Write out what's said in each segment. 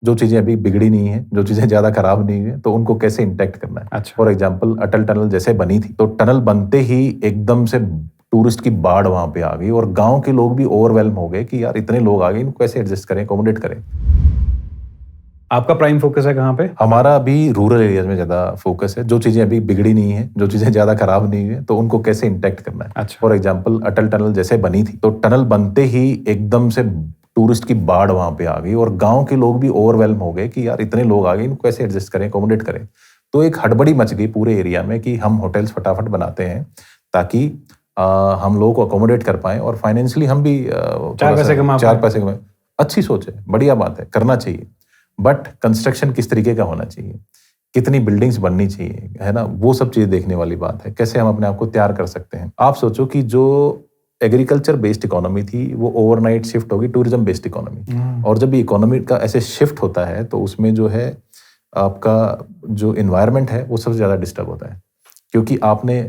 जो चीजें अभी बिगड़ी नहीं है, जो चीजें ज्यादा खराब नहीं है, तो उनको कैसे इंटैक्ट करना है। अच्छा। फॉर एग्जाम्पल अटल टनल जैसे बनी थी, तो टनल बनते ही एकदम से टूरिस्ट की बाढ़ वहां पे आ गई और गांव के लोग भी ओवरवेल्म हो गए कि यार इतने लोग आ गए, इनको कैसे एडजस्ट करें, अकोमोडेट करें। आपका प्राइम फोकस है कहाँ पे? हमारा अभी रूरल एरियाज में ज्यादा फोकस है। जो चीजें अभी बिगड़ी नहीं है, जो चीजें ज्यादा खराब नहीं है, तो उनको कैसे इंटैक्ट करना है। अच्छा। फॉर एग्जाम्पल अटल टनल जैसे बनी थी, तो टनल बनते ही एकदम से टूरिस्ट की बाढ़ वहां पे आ गई और गांव के लोग भी ओवरवेल्म हो गए कि यार इतने लोग आ गए, इनको कैसे एडजस्ट करें, अकोमोडेट करें। तो एक हड़बड़ी मच गई पूरे एरिया में कि हम होटल्स फटाफट बनाते हैं ताकि हम लोगों को अकोमोडेट कर पाएं और फाइनेंशियली हम भी चार पैसे कमाएं। अच्छी सोच है, बढ़िया बात है, करना चाहिए। बट कंस्ट्रक्शन किस तरीके का होना चाहिए, कितनी बिल्डिंग्स बननी चाहिए, है ना, वो सब चीजें देखने वाली बात है। कैसे हम अपने आप को तैयार कर सकते हैं। आप सोचो कि जो एग्रीकल्चर बेस्ड इकोनॉमी थी वो ओवरनाइट शिफ्ट होगी टूरिज्म बेस्ड इकोनॉमी। और जब इकोनॉमी का ऐसे शिफ्ट होता है तो उसमें जो है आपका जो इन्वायरमेंट है वो सबसे ज्यादा डिस्टर्ब होता है, क्योंकि आपने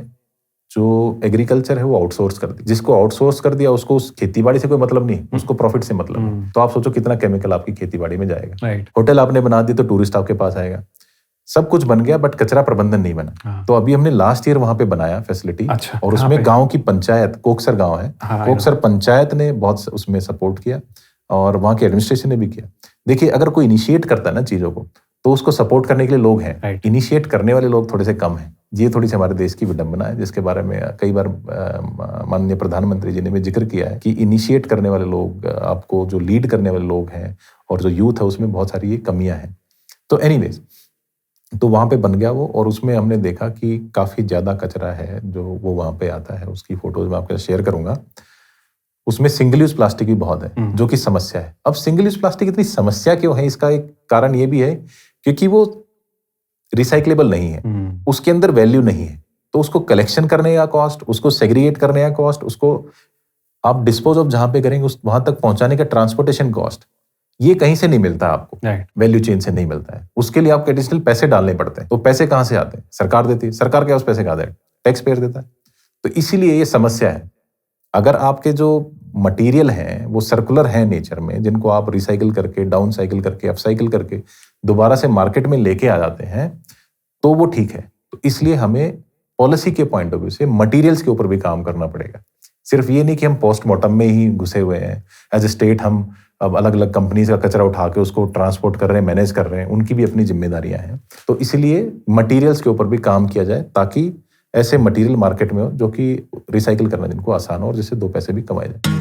जो एग्रीकल्चर है वो आउटसोर्स कर दी। जिसको आउटसोर्स कर दिया उसको उस खेतीबाड़ी से कोई मतलब नहीं, उसको प्रॉफिट से मतलब है। तो आप सोचो कितना केमिकल आपकी खेतीबाड़ी में जाएगा। होटल आपने बना दी तो टूरिस्ट आपके पास आएगा। सब कुछ बन गया बट कचरा प्रबंधन नहीं बना। तो अभी हमने लास्ट ईयर वहां पे बनाया फैसिलिटी। अच्छा, और उसमें गांव की पंचायत, कोकसर गांव है, कोकसर पंचायत ने बहुत उसमें सपोर्ट किया और वहां के एडमिनिस्ट्रेशन ने भी किया। देखिए, अगर कोई इनिशिएट करता है ना चीजों को, तो उसको सपोर्ट करने के लिए लोग हैं। इनिशिएट करने वाले लोग थोड़े से कम हैं। ये थोड़ी सी हमारे देश की विडंबना है, जिसके बारे में कई बार माननीय प्रधानमंत्री जी ने भी जिक्र किया है कि इनिशिएट करने वाले लोग, आपको जो लीड करने वाले लोग हैं और जो यूथ है उसमें बहुत सारी ये कमियां हैं। तो एनीवेज, तो वहां पे बन गया वो और उसमें हमने देखा कि काफी ज्यादा कचरा है जो वो वहां पे आता है। उसकी फोटोज मैं आपके साथ शेयर करूंगा। उसमें सिंगल यूज प्लास्टिक भी बहुत है जो कि समस्या है। अब सिंगल यूज प्लास्टिक इतनी समस्या क्यों है, इसका एक कारण ये भी है क्योंकि वो रिसाइक्लेबल नहीं है, उसके अंदर वैल्यू नहीं है। तो उसको कलेक्शन करने का कॉस्ट, उसको सेग्रीगेट करने का कॉस्ट, उसको आप डिस्पोज ऑफ जहां पे करेंगे वहां तक पहुंचाने का ट्रांसपोर्टेशन कॉस्ट, ये कहीं से नहीं मिलता आपको। वैल्यू चेन से नहीं मिलता है। उसके लिए आपको एडिशनल पैसे डालने पड़ते हैं। तो पैसे कहां से आते हैं? सरकार देती है। सरकार क्या उस पैसे कहां देगा? टैक्स पेयर देता है। तो इसीलिए ये समस्या है। अगर आपके जो मटेरियल हैं वो सर्कुलर हैं नेचर में, जिनको आप रिसाइकिल करके, डाउन साइकिल करके, अपसाइकिल करके दोबारा से मार्केट में लेके आ जाते हैं, तो वो ठीक है। तो इसलिए हमें पॉलिसी के पॉइंट ऑफ व्यू से मटेरियल्स के ऊपर भी काम करना पड़ेगा। सिर्फ ये नहीं कि हम पोस्टमार्टम में ही घुसे हुए हैं। एज ए स्टेट हम अब अलग अलग कंपनीज का कचरा उठा के उसको ट्रांसपोर्ट कर रहे हैं, मैनेज कर रहे हैं, उनकी भी अपनी जिम्मेदारियां हैं। तो इसलिए मटेरियल्स के ऊपर भी काम किया जाए ताकि ऐसे मटेरियल मार्केट में हो जो कि रिसाइकिल करना जिनको आसान हो और जिससे दो पैसे भी कमाए जाए।